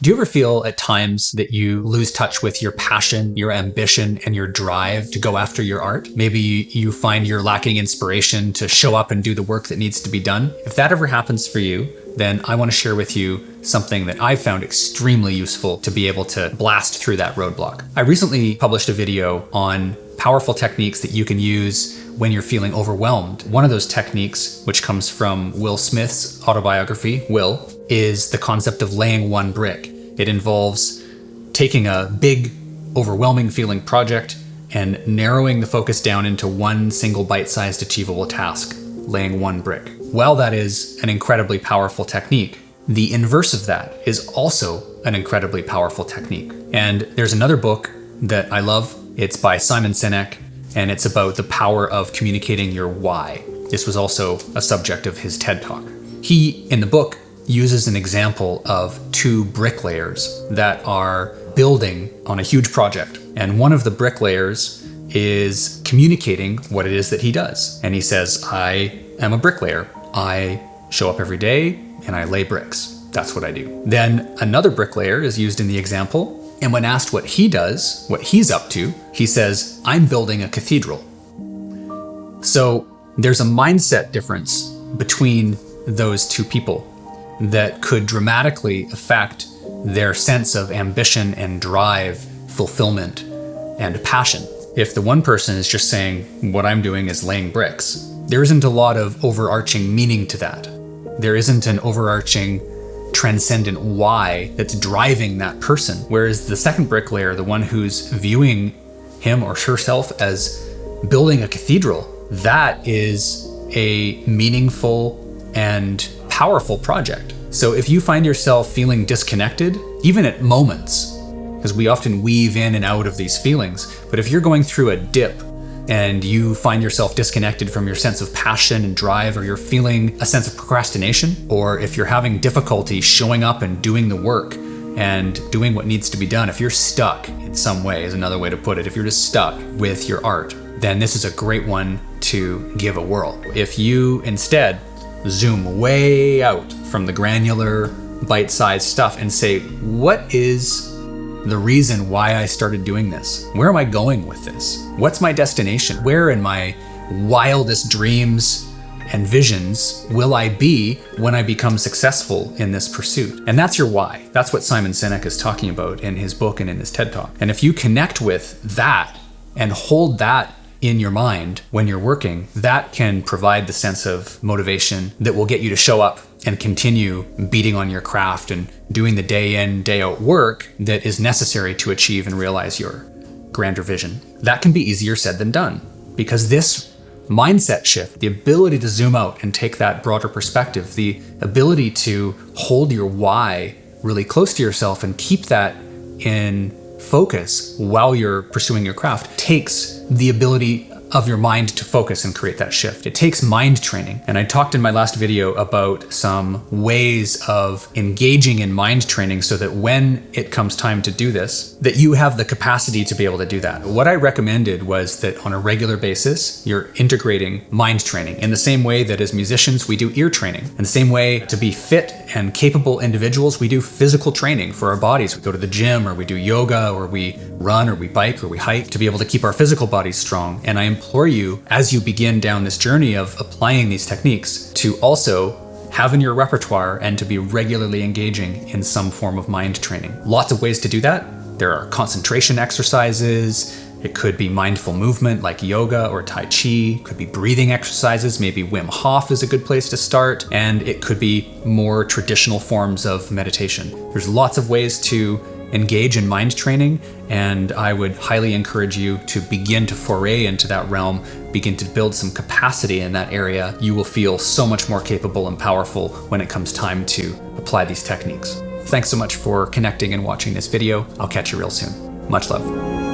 Do you ever feel at times that you lose touch with your passion, your ambition, and your drive to go after your art? Maybe you find you're lacking inspiration to show up and do the work that needs to be done. If that ever happens for you, then I want to share with you something that I found extremely useful to be able to blast through that roadblock. I recently published a video on powerful techniques that you can use when you're feeling overwhelmed. One of those techniques, which comes from Will Smith's autobiography, Will, is the concept of laying one brick. It involves taking a big, overwhelming feeling project and narrowing the focus down into one single bite-sized achievable task, laying one brick. While that is an incredibly powerful technique, the inverse of that is also an incredibly powerful technique. And there's another book that I love. It's by Simon Sinek, and it's about the power of communicating your why. This was also a subject of his TED Talk. He, in the book, uses an example of two bricklayers that are building on a huge project. And one of the bricklayers is communicating what it is that he does. And he says, I am a bricklayer. I show up every day and I lay bricks. That's what I do. Then another bricklayer is used in the example. And when asked what he does, what he's up to, he says, I'm building a cathedral. So there's a mindset difference between those two people that could dramatically affect their sense of ambition and drive, fulfillment, and passion. If the one person is just saying, what I'm doing is laying bricks, there isn't a lot of overarching meaning to that. There isn't an overarching transcendent why that's driving that person. Whereas the second bricklayer, the one who's viewing him or herself as building a cathedral, that is a meaningful and powerful project. So if you find yourself feeling disconnected, even at moments, because we often weave in and out of these feelings, but if you're going through a dip and you find yourself disconnected from your sense of passion and drive, or you're feeling a sense of procrastination, or if you're having difficulty showing up and doing the work and doing what needs to be done, if you're stuck in some way, is another way to put it, if you're just stuck with your art, then this is a great one to give a whirl. If you instead zoom way out from the granular, bite-sized stuff and say, what is the reason why I started doing this? Where am I going with this? What's my destination? Where in my wildest dreams and visions will I be when I become successful in this pursuit? And that's your why. That's what Simon Sinek is talking about in his book and in his TED Talk. And if you connect with that and hold that in your mind when you're working, that can provide the sense of motivation that will get you to show up and continue beating on your craft and doing the day in, day out work that is necessary to achieve and realize your grander vision. That can be easier said than done, because this mindset shift, the ability to zoom out and take that broader perspective, the ability to hold your why really close to yourself and keep that in focus while you're pursuing your craft, takes the ability of your mind to focus and create that shift. It takes mind training. And I talked in my last video about some ways of engaging in mind training so that when it comes time to do this, that you have the capacity to be able to do that. What I recommended was that on a regular basis, you're integrating mind training in the same way that as musicians, we do ear training. In the same way, to be fit and capable individuals, we do physical training for our bodies. We go to the gym, or we do yoga, or we run, or we bike, or we hike to be able to keep our physical bodies strong. And I implore you, as you begin down this journey of applying these techniques, to also have in your repertoire and to be regularly engaging in some form of mind training. Lots of ways to do that. There are concentration exercises. It could be mindful movement like yoga or Tai Chi. It could be breathing exercises. Maybe Wim Hof is a good place to start. And it could be more traditional forms of meditation. There's lots of ways to engage in mind training, and I would highly encourage you to begin to foray into that realm, begin to build some capacity in that area. You will feel so much more capable and powerful when it comes time to apply these techniques. Thanks so much for connecting and watching this video. I'll catch you real soon. Much love.